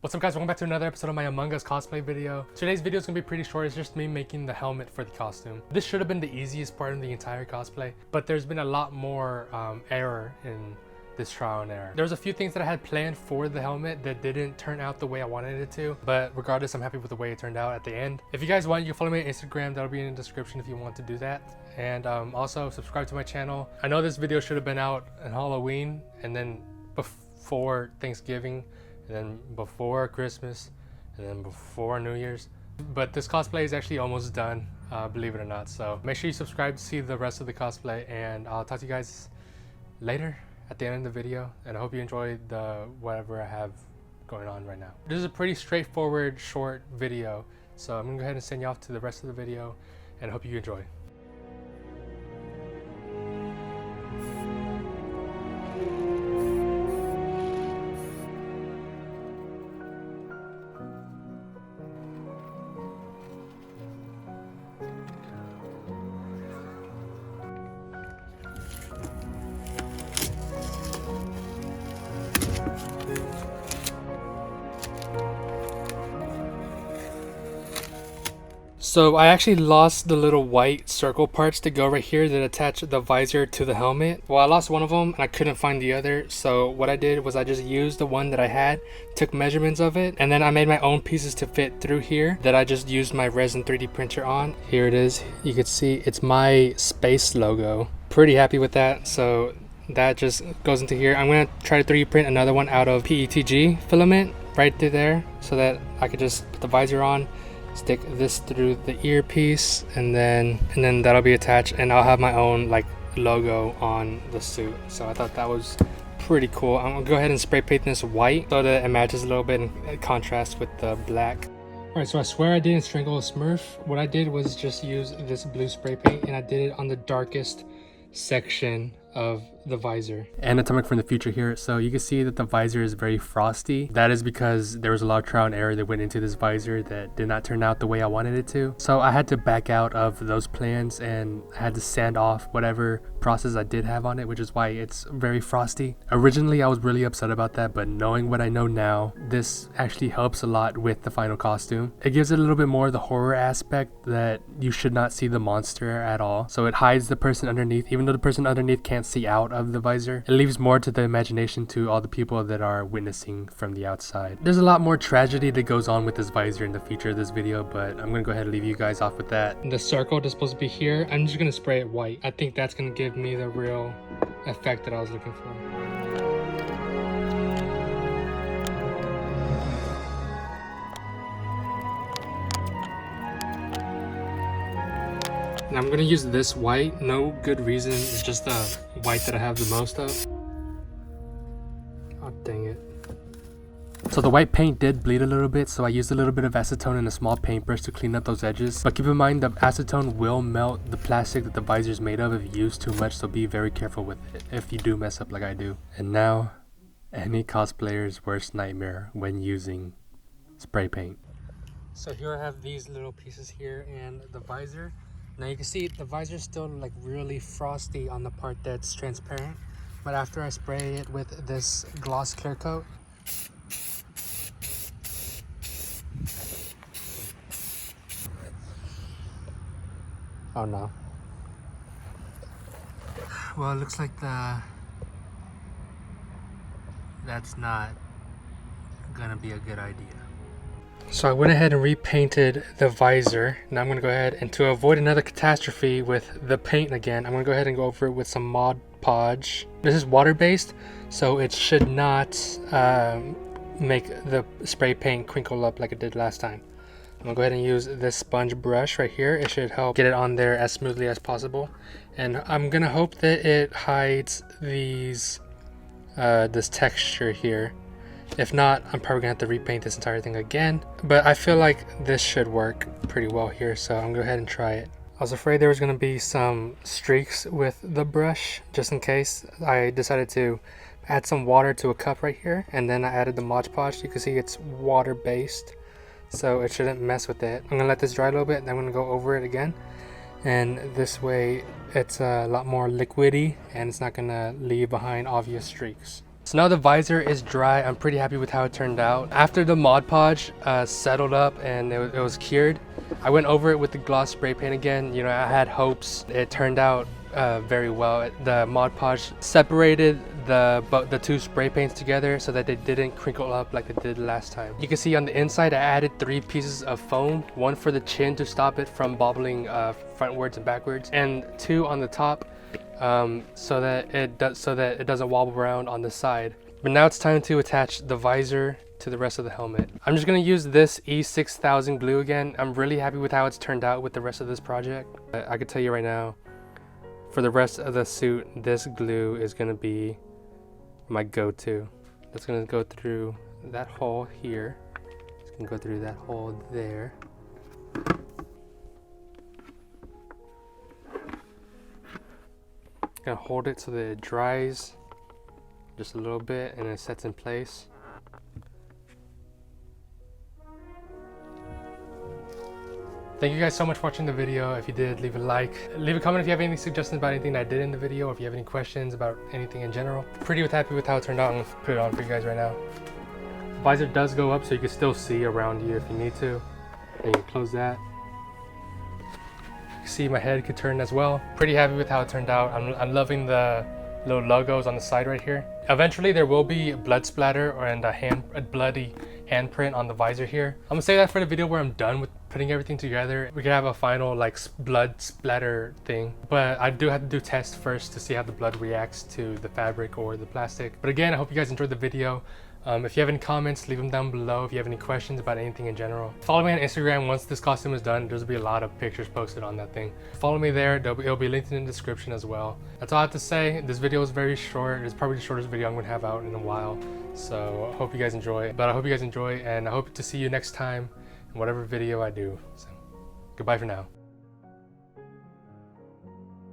What's up guys, welcome back to another episode of my Among Us cosplay video. Today's video is going to be pretty short. It's just me making the helmet for the costume. This should have been the easiest part of the entire cosplay, but there's been a lot more error in this trial and error. There's a few things that I had planned for the helmet that didn't turn out the way I wanted it to, but regardless, I'm happy with the way it turned out at the end. If you guys want, you can follow me on Instagram. That'll be in the description if you want to do that. And also subscribe to my channel. I know this video should have been out on Halloween and then before Thanksgiving, and then before Christmas, and then before New Year's. But this cosplay is actually almost done, believe it or not. So make sure you subscribe to see the rest of the cosplay, and I'll talk to you guys later at the end of the video. And I hope you enjoyed the whatever I have going on right now. This is a pretty straightforward, short video. So I'm gonna go ahead and send you off to the rest of the video, and I hope you enjoy. So I actually lost the little white circle parts to go right here that attach the visor to the helmet. Well, I lost one of them and I couldn't find the other. So what I did was I just used the one that I had, took measurements of it, and then I made my own pieces to fit through here that I just used my resin 3D printer on. Here it is. You can see it's my space logo. Pretty happy with that. So that just goes into here. I'm going to try to 3D print another one out of PETG filament right through there so that I could just put the visor on, stick this through the earpiece, and then that'll be attached, and I'll have my own like logo on the suit. So I thought that was pretty cool. I'm gonna go ahead and spray paint this white so that it matches a little bit and contrasts with the black. All right, so I swear I didn't strangle a Smurf. What I did was just use this blue spray paint, and I did it on the darkest section of the visor. Anatomic from the future here. So you can see that the visor is very frosty. That is because there was a lot of trial and error that went into this visor that did not turn out the way I wanted it to. So I had to back out of those plans, and I had to sand off whatever process I did have on it, which is why it's very frosty. Originally I was really upset about that, but knowing what I know now, this actually helps a lot with the final costume. It gives it a little bit more of the horror aspect that you should not see the monster at all. So it hides the person underneath, even though the person underneath can't see out of the visor. It leaves more to the imagination to all the people that are witnessing from the outside. There's a lot more tragedy that goes on with this visor in the future of this video, but I'm gonna go ahead and leave you guys off with that. The circle that's supposed to be here, I'm just gonna spray it white. I think that's gonna give me the real effect that I was looking for. And I'm gonna use this white, no good reason, it's just the white that I have the most of. Oh dang it. So the white paint did bleed a little bit, so I used a little bit of acetone and a small paintbrush to clean up those edges. But keep in mind the acetone will melt the plastic that the visor is made of if you use too much, so be very careful with it if you do mess up like I do. And now, any cosplayer's worst nightmare when using spray paint. So here I have these little pieces here and the visor. Now you can see the visor is still like really frosty on the part that's transparent, but after I spray it with this gloss clear coat, oh no. Well, it looks like that's not gonna be a good idea. So I went ahead and repainted the visor. Now I'm going to go ahead, and to avoid another catastrophe with the paint again, I'm going to go ahead and go over it with some Mod Podge. This is water-based, so it should not make the spray paint crinkle up like it did last time. I'm going to go ahead and use this sponge brush right here. It should help get it on there as smoothly as possible. And I'm going to hope that it hides these this texture here. If not, I'm probably gonna have to repaint this entire thing again, but I feel like this should work pretty well here, so I'm gonna go ahead and try it. I was afraid there was gonna be some streaks with the brush, just in case. I decided to add some water to a cup right here, and then I added the Mod Podge. You can see it's water based, so it shouldn't mess with it. I'm gonna let this dry a little bit, and I'm gonna go over it again, and this way it's a lot more liquidy and it's not gonna leave behind obvious streaks. So now the visor is dry. I'm pretty happy with how it turned out. After the Mod Podge settled up and it was cured, I went over it with the gloss spray paint again. You know, I had hopes. It turned out very well. The Mod Podge separated the two spray paints together so that they didn't crinkle up like they did last time. You can see on the inside I added 3 pieces of foam, one for the chin to stop it from bobbling frontwards and backwards, and 2 on the top so that it doesn't wobble around on the side. But now it's time to attach the visor to the rest of the helmet. I'm just gonna use this E6000 glue again. I'm really happy with how it's turned out with the rest of this project. I can tell you right now, for the rest of the suit, this glue is gonna be my go-to. It's gonna go through that hole here. It's gonna go through that hole there. Gonna hold it so that it dries just a little bit and it sets in place. Thank you guys so much for watching the video. If you did, leave a like. Leave a comment if you have any suggestions about anything that I did in the video, or if you have any questions about anything in general. Pretty happy with how it turned out. I'm gonna put it on for you guys right now. The visor does go up so you can still see around you if you need to. And you can close that. You can see my head could turn as well. Pretty happy with how it turned out. I'm loving the little logos on the side right here. Eventually there will be blood splatter and a bloody handprint on the visor here. I'm gonna say that for the video where I'm done with putting everything together. We could have a final like blood splatter thing, but I do have to do tests first to see how the blood reacts to the fabric or the plastic. But again, I hope you guys enjoyed the video. If you have any comments, leave them down below. If you have any questions about anything in general, follow me on Instagram. Once this costume is done, there's gonna be a lot of pictures posted on that thing. Follow me there. It'll be linked in the description as well. That's all I have to say. This video is very short. It's probably the shortest video I'm gonna have out in a while. So I hope you guys enjoy. And I hope to see you next time in whatever video I do. So goodbye for now.